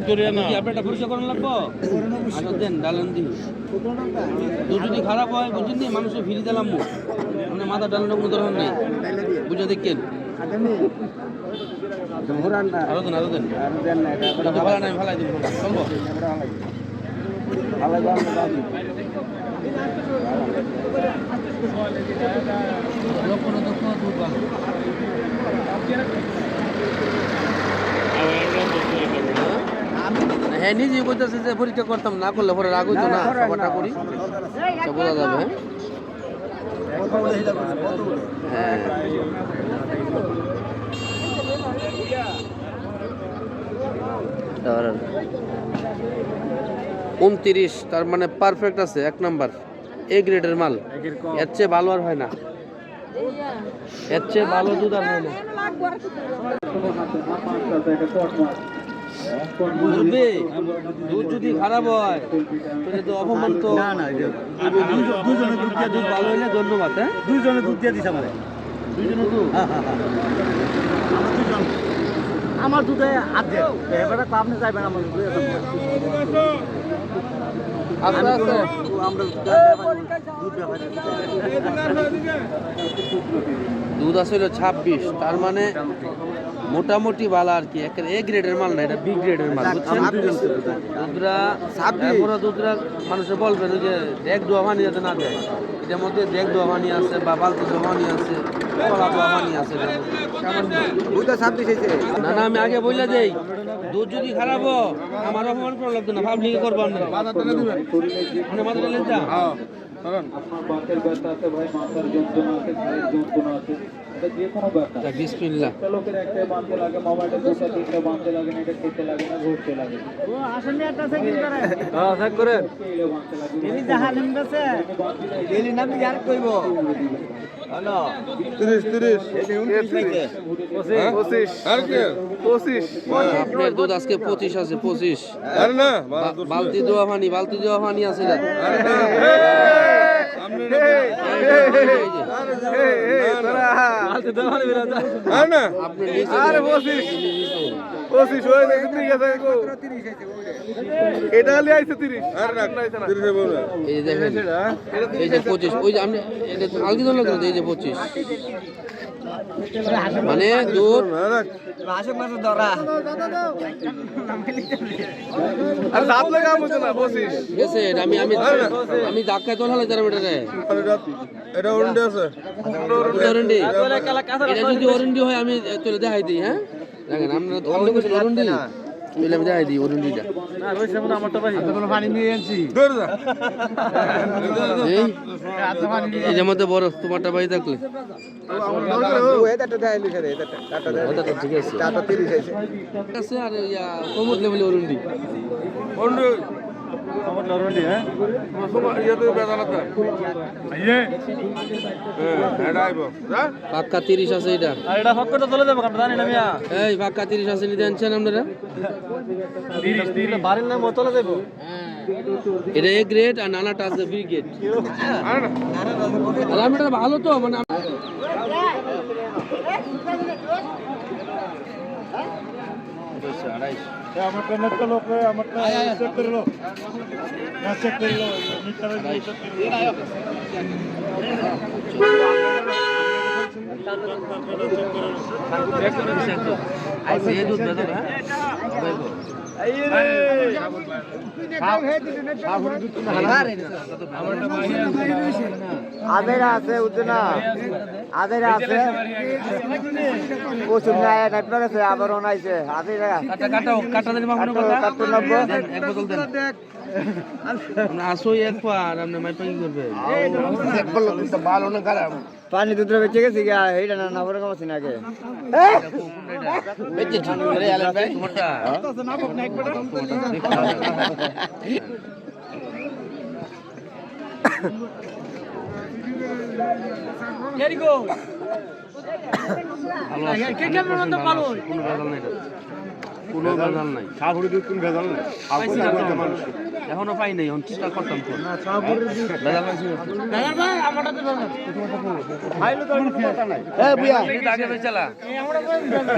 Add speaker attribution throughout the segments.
Speaker 1: Victoria না
Speaker 2: আপনি একটা পরিচয় করেন লাগবো আচ্ছা দেন ডালেন দিন দুধ যদি খারাপ হয় বুঝছেন নি মানুষের ফিরি দিলাম মানে মাথা ডালেন কোনো দরকার নেই বুঝে দেখেন আরো দেন ভালো নাই ভালো দিন চলবো হ্যাঁ নিজেই বলতেছে যে পরীক্ষা করতাম না করলে পরে রাগ হইতো না সবারটা করি বোঝা যাবে হ্যাঁ 29 তার মানে পারফেক্ট আছে এক নাম্বার এ গ্রেডের মাল এর চেয়ে ভালো আর হয় না এর চেয়ে ভালো দুধ আর হয় না বুঝবে দুধ যদি খারাপ হয় তাহলে তো অপমান তো দুজনে দুধ দিয়ে দুধ ভালো হইলে ধন্যবাদ হ্যাঁ দুজনে দুধ দিয়ে দিছে আমারে দুজনে দুধ আমার দুধে আধে এবারে তো আপনি যাইবেন আমার দুধে আস্তে আস্তে আমরা দুধ আসলে 26 তার মানে মোটামুটি ভালো আর কি এ গ্রেডের মাল না এটা বি গ্রেডের মাল দুধরা মানুষে বলবেন যে এক দোয়া পানি যাতে না দেয় এটার মধ্যে এক দোয়া পানি আছে বা বালতি দোয়া পানি আছে কলা দোয়া পানি আছে না না আমি আগে বললে দেই দুধ যদি খারাপ আমার অপমান করা লাগতো না পাবলিকে করবো বিসমিল্লাহ আপনার দুধ আজকে 25 আছে 25 বালতি দেওয়া পানি আছে
Speaker 3: এটা হলে আইছে 30
Speaker 2: এই দেখেন এই যে 25 ওই যে আপনি আলগি দল লাগলো এই যে 25 মানে দুধ
Speaker 3: মাসে মাসে ধরা আর দাঁত লাগা মতো না 25
Speaker 2: গেছে আমি ধাক্কায় তোলা লাগে মিটারে
Speaker 3: এটা ওরন্ডি আছে
Speaker 2: ওরন্ডি এটা যদি ওরন্ডি হয় আমি তোলে দেখাই দিই হ্যাঁ দেখেন আমরা অন্য কিছু ওরন্ডি মিলে আমি দেখাই দিই ওরন্ডিটা
Speaker 3: না ওই সামনে আমারটা ভাই কোনো পানি নিয়ে আনছি
Speaker 2: এই যে মধ্যে বড় তোমারটা ভাই থাকলে ঠিক আছে আর কোমর লেভেলে ওরন্ডি পাক্কা 30 আছে এটা এই পাক্কা 30 আছে নিতে আনছেন আপনারা এটা এ গ্রেড আর নানাটা আছে বি গ্রেড আলহামদুলিল্লাহ ভালো তো মানে
Speaker 3: আমার কনেক্ট লোক আমার চেক করে লো না চেক করে লো মিটারে চেক করে লো
Speaker 2: আইছে দুধ দাদা
Speaker 3: আদের আছে উঠনা আদের আছে প্রচুর নাই নেটওয়ার্ক আছে আবার অনাইছে আদের
Speaker 2: কাটা দেন মামুন
Speaker 3: কাটতে লাগবে
Speaker 2: এক বোতল দেন আমরা আসো এক পার আপনি মাই পাই করবে
Speaker 3: এক বোতল তো ভালো না খারাপ পানি দুধ বেঁচে গেছে কি এইটা না না বড় কামছ না আগে
Speaker 2: বেঁচে ঠিক করে আলেন ভাই তোমারটা
Speaker 3: তো না বক না এক বোতল
Speaker 2: Here you go. কে কে মন তো ভালো কোনো ব্যাপার নাই কোনো ভেজাল নাই।
Speaker 3: সাপুরের দুধ কোন ভেজাল নাই?
Speaker 2: পাইছি না তো। এখনো পাই নাই, এখন চেষ্টা করতাম তো। ভেজাল পাইছি না। এই তো আগে বেচালা।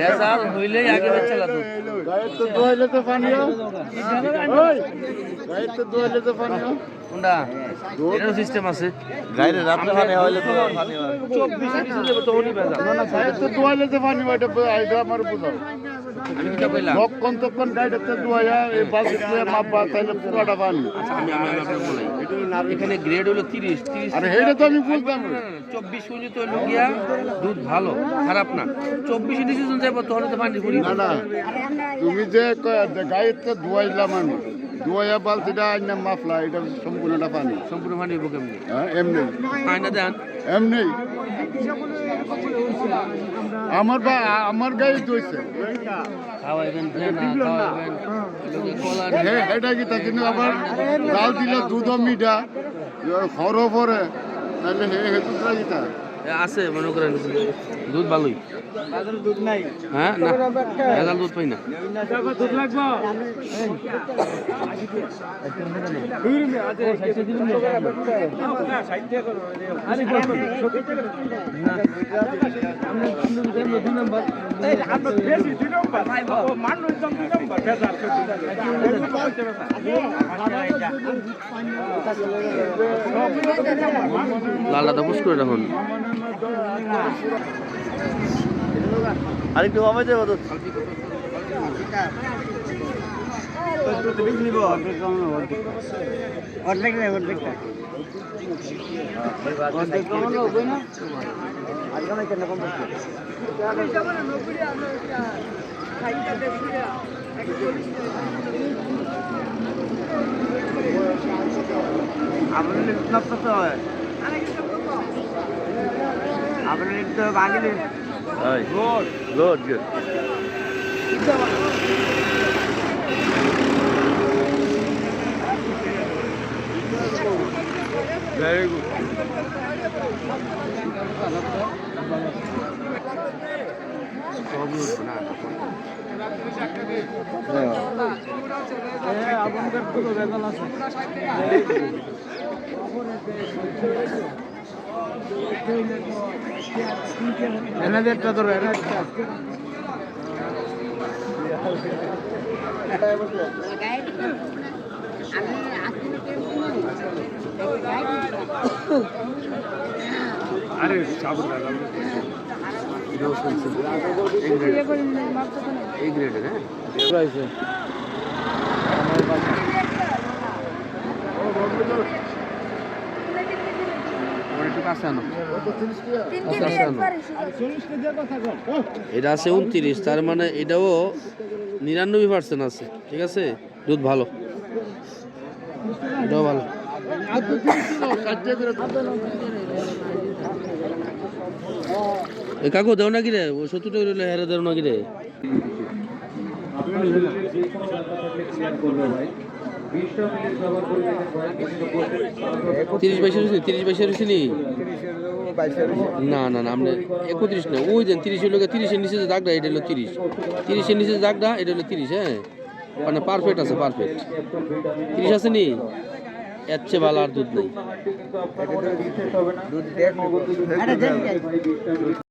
Speaker 2: ভেজাল হইলেই আগে বেচালা দুধ। কোনটা? এটারও সিস্টেম আছে।
Speaker 1: গাইরে রাত্রে পানি হইলে তো
Speaker 2: 24 কিছু দেব তো উনি ভেজাল। আমি কিটা কইলাম?
Speaker 3: তখন গাইডাতে দুয়াইয়া এই বালতিতে মাপবা তাইলে পুরাটা পানি।
Speaker 2: আচ্ছা, আমি আপনাকে বলাই। এখানে গ্রেড হলো 30।
Speaker 3: আরে হেটা তো আমি বলতাম।
Speaker 2: 24 হইলে তো হলো গিয়া দুধ ভালো, খারাপ না। 24 ডিসিশন যাবো তখন তো পানি ফুরি
Speaker 3: না না, তুমি যে গাইতে দুয়াইলাম আমি, দুয়াইয়া বালতিটা আইনা মাপলা, এটা সম্পূর্ণটা পানি।
Speaker 2: সম্পূর্ণ পানি হইব কেমনি?
Speaker 3: হ্যাঁ, এমনি
Speaker 2: আয়না দেন।
Speaker 3: এমনি আমার গায়ে দইছে
Speaker 2: খাওয়াইবেন না খাওয়াইবেন কলা
Speaker 3: এটা কি তা, কিন্তু আবার জাল দিলে দুধ মিঠা খরো পরে তাহলে হেতু গীতা
Speaker 2: আছে মনে করেন দুধ ভালোই।
Speaker 3: দুধ নাই।
Speaker 2: হ্যাঁ না, ভেজাল দুধ পাই না।
Speaker 3: দুধ লাগবো।
Speaker 2: লালটা পুষ করে রাখুন।
Speaker 1: আরেকটু কমে যাবো তো। Good, good. Very good.
Speaker 3: এনাদেরটা ধরো, এনাদেরটা আরে সাবুর দাদা
Speaker 2: এই গ্রেডের হ্যাঁ একটু কাছে আনো। এটা আছে 29, তার মানে এটাও 99% আছে। ঠিক আছে, দুধ ভালো, এটাও ভালো। কাকু দেও নাকি রে? 70 টাকা হলে হেরে দেও নাকি রে? 30-22 নি? না না না, আপনি 31 না, ওই দেন 30 হলো 30-এর নিচে যে দাগটা এটা হলো 30, 30-এর নিচে যে দাগটা এটা হলো 30। হ্যাঁ, মানে পারফেক্ট আছে, পারফেক্ট 30 আছে নি? এর চেয়ে ভালো আর দুধ নেই।